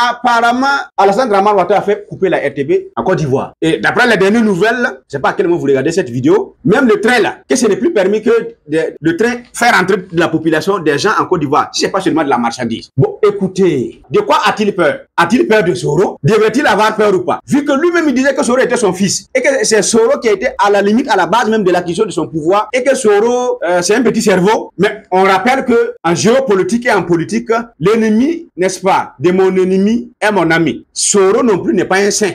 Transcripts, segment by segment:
apparemment, Alassane Dramane Ouattara a fait couper la RTB en Côte d'Ivoire. Et d'après les dernières nouvelles, je ne sais pas à quel moment vous regardez cette vidéo, même le train là, que ce n'est plus permis que le train faire entrer de la population des gens en Côte d'Ivoire, si ce n'est pas seulement de la marchandise. Bon, écoutez, de quoi a-t-il peur? A-t-il peur de Soro? Devrait-il avoir peur ou pas? Vu que lui-même il disait que Soro était son fils et que c'est Soro qui a été à la limite, à la base même de l'acquisition de son pouvoir et que Soro, c'est un petit cerveau. Mais on rappelle que en géopolitique et en politique, l'ennemi, n'est-ce pas, de mon ennemi est mon ami. Soro non plus n'est pas un saint.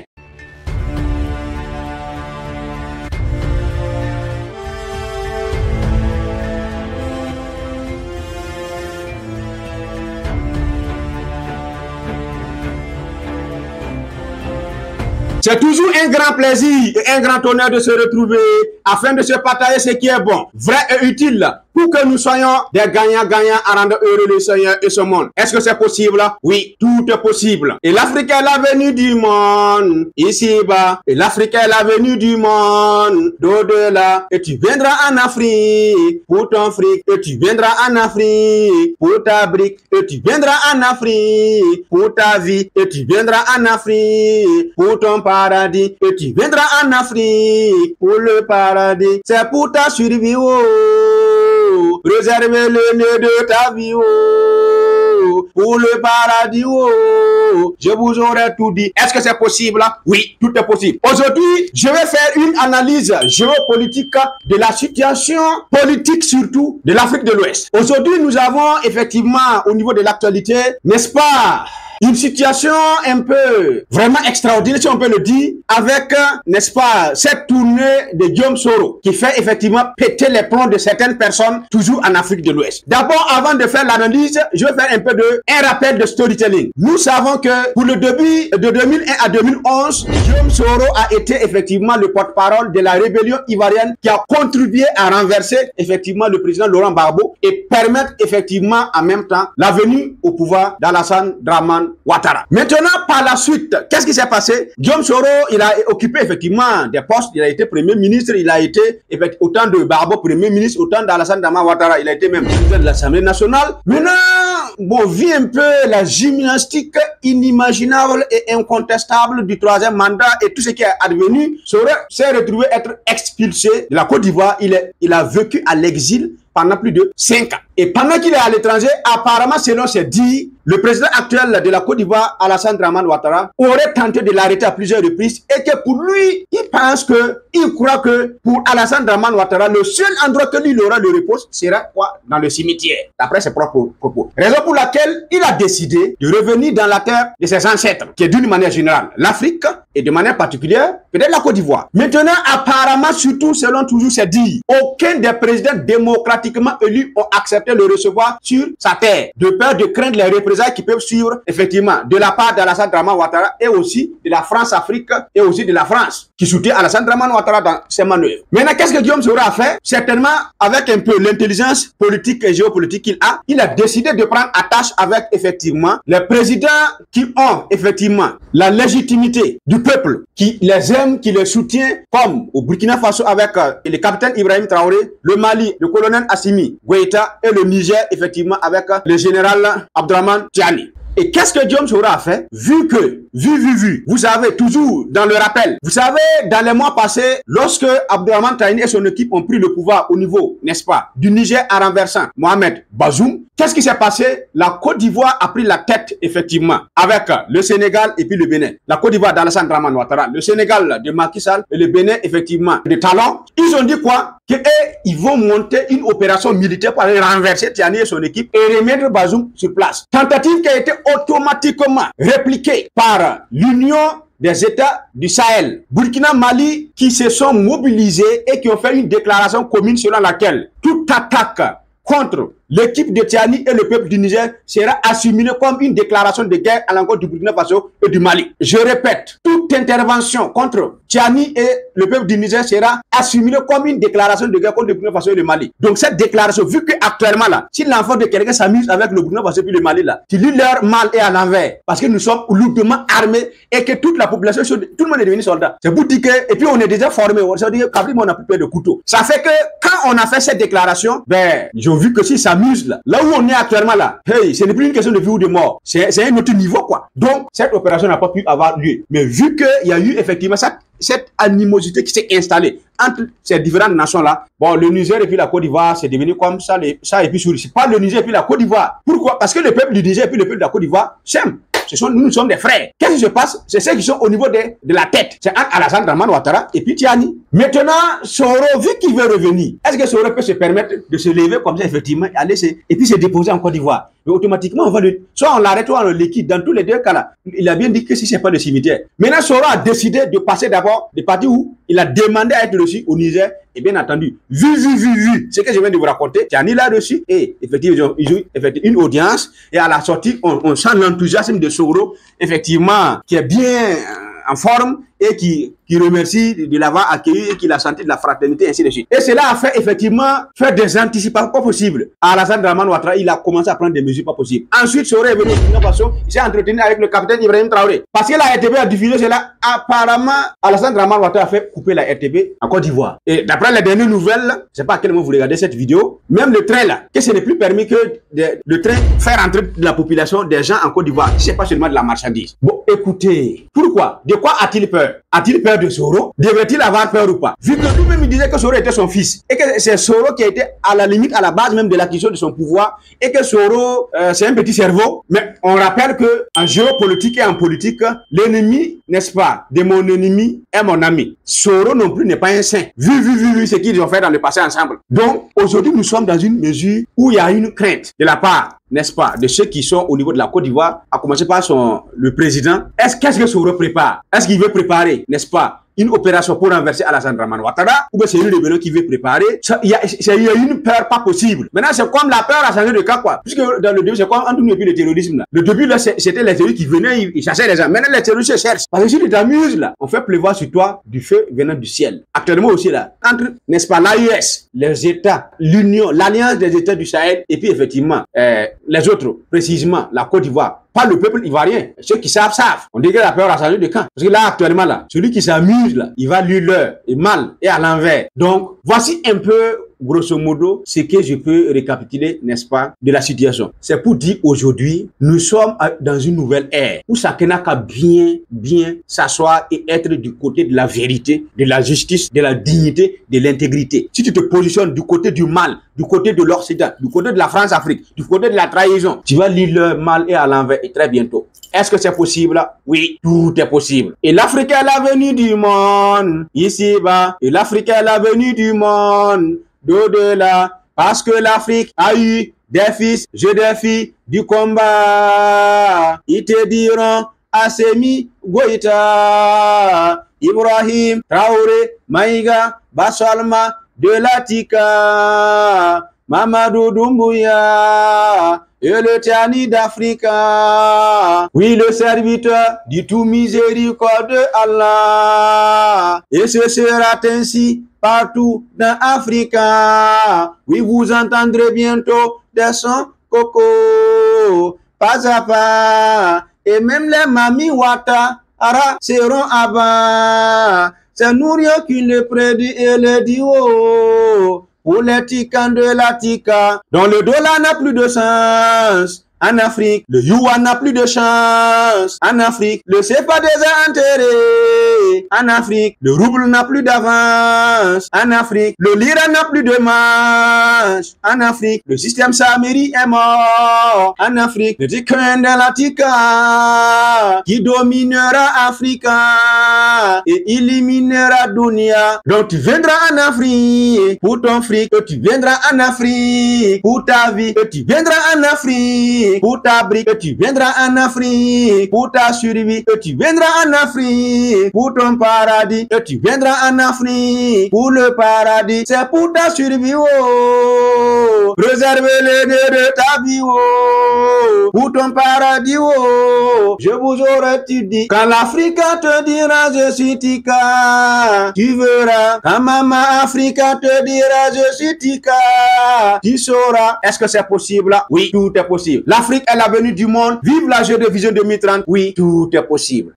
C'est toujours un grand plaisir et un grand honneur de se retrouver afin de se partager ce qui est bon, vrai et utile pour que nous soyons des gagnants-gagnants à rendre heureux le Seigneur et ce monde. Est-ce que c'est possible? Oui, tout est possible. Et l'Afrique est l'avenir du monde, ici-bas. Et l'Afrique est l'avenir du monde, d'au-delà. Et tu viendras en Afrique pour ton fric. Et tu viendras en Afrique pour ta brique. Et tu viendras en Afrique pour ta vie. Et tu viendras en Afrique pour ton paradis. Et tu viendras en Afrique pour le paradis. C'est pour ta survie, oh. Réservez le nez de ta vie, oh, pour le paradis, oh. Je vous aurais tout dit. Est-ce que c'est possible? Oui, tout est possible. Aujourd'hui, je vais faire une analyse géopolitique de la situation politique, surtout de l'Afrique de l'Ouest. Aujourd'hui, nous avons effectivement, au niveau de l'actualité, n'est-ce pas, une situation un peu vraiment extraordinaire, si on peut le dire, avec, n'est-ce pas, cette tournée de Guillaume Soro qui fait effectivement péter les plombs de certaines personnes toujours en Afrique de l'Ouest. D'abord, avant de faire l'analyse, je vais faire un rappel de storytelling. Nous savons que pour le début de 2001 à 2011, Guillaume Soro a été effectivement le porte-parole de la rébellion ivoirienne qui a contribué à renverser effectivement le président Laurent Gbagbo et permettre effectivement en même temps la venue au pouvoir d'Alassane Dramane Ouattara. Maintenant, par la suite, qu'est-ce qui s'est passé? Guillaume Soro, il a occupé effectivement des postes. Il a été Premier ministre, il a été autant de Gbagbo Premier ministre, autant d'Alassane Dramane Ouattara. Il a été même président de l'Assemblée nationale. Maintenant, bon, vit un peu la gymnastique inimaginable et incontestable du troisième mandat et tout ce qui est advenu. Soro s'est retrouvé être expulsé de la Côte d'Ivoire. Il a vécu à l'exil pendant plus de 5 ans. Et pendant qu'il est à l'étranger, apparemment, selon ses dires, le président actuel de la Côte d'Ivoire, Alassane Dramane Ouattara, aurait tenté de l'arrêter à plusieurs reprises et que pour lui, il croit que pour Alassane Dramane Ouattara, le seul endroit que lui aura le repos sera quoi? Dans le cimetière, d'après ses propres propos. Raison pour laquelle il a décidé de revenir dans la terre de ses ancêtres, qui est d'une manière générale l'Afrique et de manière particulière, peut-être la Côte d'Ivoire. Maintenant, apparemment, surtout selon toujours ses dires, aucun des présidents démocratiquement élus ont accepté de le recevoir sur sa terre, de peur de craindre les représailles qui peuvent suivre effectivement de la part d'Alassane Dramane Ouattara et aussi de la France-Afrique et aussi de la France qui soutient Alassane Dramane Ouattara dans ses manœuvres. Maintenant, qu'est-ce que Guillaume Soro a fait? Certainement, avec un peu l'intelligence politique et géopolitique qu'il a, il a décidé de prendre attache avec effectivement les présidents qui ont effectivement la légitimité du peuple, qui les aime, qui les soutient, comme au Burkina Faso avec le capitaine Ibrahim Traoré, le Mali, le colonel Assimi Goïta et le Niger, effectivement, avec le général Abdourahmane Tiani. Et qu'est-ce que Guillaume Soro a fait? Vu, vous savez, toujours dans le rappel, vous savez, dans les mois passés, lorsque Abdourahmane Tiani et son équipe ont pris le pouvoir au niveau, n'est-ce pas, du Niger en renversant Mohamed Bazoum, qu'est-ce qui s'est passé? La Côte d'Ivoire a pris la tête, effectivement, avec le Sénégal et puis le Bénin. La Côte d'Ivoire d'Alassane Dramane Ouattara, le Sénégal de Macky Sall et le Bénin, effectivement, de Talon. Ils ont dit quoi? Qu'ils vont monter une opération militaire pour aller renverser Tiani et son équipe et remettre Bazoum sur place. Tentative qui a été automatiquement répliquée par l'Union des États du Sahel, Burkina, Mali, qui se sont mobilisés et qui ont fait une déclaration commune selon laquelle toute attaque contre l'équipe de Tiani et le peuple du Niger sera assimilée comme une déclaration de guerre à l'encontre du Burkina Faso et du Mali. Je répète, toute intervention contre Tiani et le peuple du Niger sera assimilée comme une déclaration de guerre contre le Burkina Faso et le Mali. Donc cette déclaration, vu qu'actuellement là, si l'enfant de quelqu'un s'amuse avec le Burkina Faso et le Mali là, tu lis leur mal et à l'envers, parce que nous sommes lourdement armés et que toute la population, tout le monde est devenu soldat. C'est pour dire que, et puis on est déjà formé, ça veut dire qu'après on a plus peur de couteau. Ça fait que quand on a fait cette déclaration, ben, j'ai vu que si ça s'amuse là. Là où on est actuellement là, hey, ce n'est plus une question de vie ou de mort. C'est un autre niveau, quoi. Donc, cette opération n'a pas pu avoir lieu. Mais vu qu'il y a eu effectivement cette animosité qui s'est installée entre ces différentes nations-là, bon, le Niger et puis la Côte d'Ivoire, c'est devenu comme ça, et puis c'est pas le Niger et puis la Côte d'Ivoire. Pourquoi? Parce que le peuple du Niger et puis le peuple de la Côte d'Ivoire s'aiment. Nous sommes des frères. Qu'est-ce qui se passe? C'est ceux qui sont au niveau de la tête. C'est entre Alassane Dramane Ouattara et puis Tiani. Maintenant, Soro, vu qu'il veut revenir, est-ce que Soro peut se permettre de se lever comme ça, effectivement, et puis se déposer en Côte d'Ivoire? Mais automatiquement, soit on l'arrête, soit on le liquide. Dans tous les deux cas là, il a bien dit que si c'est pas le cimetière. Maintenant, Soro a décidé de passer d'abord des parties où il a demandé à être reçu au Niger. Et bien entendu, vu, ce que je viens de vous raconter, Tiani l'a reçu et effectivement, ils ont effectué une audience et à la sortie, on sent l'enthousiasme de Soro, effectivement, qui est bien en forme et qui remercie de l'avoir accueilli et qui l'a senti de la fraternité, ainsi de suite. Et cela a fait effectivement faire des anticipations pas possibles. Alassane Dramane Ouattara, il a commencé à prendre des mesures pas possibles. Ensuite, Soro est venu au Burkina Faso, il s'est entretenu avec le capitaine Ibrahim Traoré. Parce que la RTB a diffusé cela, apparemment, Alassane Dramane Ouattara a fait couper la RTB en Côte d'Ivoire. Et d'après les dernières nouvelles, je ne sais pas à quel moment vous regardez cette vidéo, même le train là, que ce n'est plus permis que le train faire entrer de la population des gens en Côte d'Ivoire. Ce n'est pas seulement de la marchandise. Bon, écoutez, pourquoi? De quoi a-t-il peur? A-t-il peur de Soro? Devrait-il avoir peur ou pas? Vu que lui-même il disait que Soro était son fils et que c'est Soro qui a été à la limite, à la base même de l'acquisition de son pouvoir et que Soro, c'est un petit cerveau. Mais on rappelle que en géopolitique et en politique, l'ennemi, n'est-ce pas, de mon ennemi est mon ami. Soro non plus n'est pas un saint. Vu ce qu'ils ont fait dans le passé ensemble. Donc, aujourd'hui, nous sommes dans une mesure où il y a une crainte de la part, n'est-ce pas, de ceux qui sont au niveau de la Côte d'Ivoire, à commencer par le président. Qu'est-ce que Soro prépare? Est-ce qu'il veut préparer, n'est-ce pas, une opération pour renverser Alassane Dramane Ouattara, ou bien c'est une rébellion qui veut préparer? Il y a une peur pas possible. Maintenant, c'est comme la peur a changé de cas, quoi. Puisque dans le début, c'est comme entre nous et puis le terrorisme, là. Le début, là, c'était les terroristes qui venaient, ils chassaient les gens. Maintenant, les terroristes se cherchent. Parce que si tu t'amuses, là, on fait pleuvoir sur toi du feu venant du ciel. Actuellement aussi, là, entre, n'est-ce pas, l'AES, les États, l'Union, l'Alliance des États du Sahel, et puis effectivement, les autres, précisément, la Côte d'Ivoire. Pas le peuple ivoirien. Ceux qui savent, savent. On dit que la peur a changé de camp. Parce que là, actuellement, là, celui qui s'amuse, là, il va lui l'heure, et mal, et à l'envers. Donc, voici un peu, grosso modo, ce que je peux récapituler, n'est-ce pas, de la situation. C'est pour dire aujourd'hui, nous sommes dans une nouvelle ère où chacun n'a qu'à bien s'asseoir et être du côté de la vérité, de la justice, de la dignité, de l'intégrité. Si tu te positionnes du côté du mal, du côté de l'Occident, du côté de la France-Afrique, du côté de la trahison, tu vas lire le mal et à l'envers et très bientôt. Est-ce que c'est possible? Oui, tout est possible. Et l'Afrique est l'avenir du monde, ici-bas. Et l'Afrique est l'avenir du monde, d'au-delà. Parce que l'Afrique a eu des fils, des filles du combat. Ils te diront Assimi Goïta, Ibrahim Traoré, Maïga, Basalma, de Latika, Mamadou Doumbouya, et le Tiani d'Africa. Oui, le serviteur du tout miséricorde Allah. Et ce sera ainsi partout dans Africa. Oui, vous entendrez bientôt des sons coco, pas à pas. Et même les mamies Ouattara seront avant. C'est Nouria qui le prédit et le dit oh. Pour les ticans de la tika, dont le dollar n'a plus de sens. En Afrique, le yuan n'a plus de chance. En Afrique, le CFA désenterré. En Afrique, le rouble n'a plus d'avance. En Afrique, le lira n'a plus de manche. En Afrique, le système Samiri est mort. En Afrique, le tikan de la tika qui dominera Africa et éliminera Dunia. Donc tu viendras en Afrique pour ton fric, tu viendras en Afrique pour ta vie, tu viendras en Afrique pour ta brique, tu viendras en Afrique pour ta survie, tu viendras en Afrique pour ton paradis, tu viendras en Afrique pour le paradis, c'est pour ta survie, oh. Réservez les nœuds de ta vie, oh. Pour ton paradis, oh. Je vous aurais dit, quand l'Africa te dira je suis Tika, tu verras, quand Maman Africa te dira je suis Tika, tu sauras. Est-ce que c'est possible? Oui, tout est possible. L'Afrique est l'avenir du monde. Vive la Jeu de Vision 2030. Oui, tout est possible.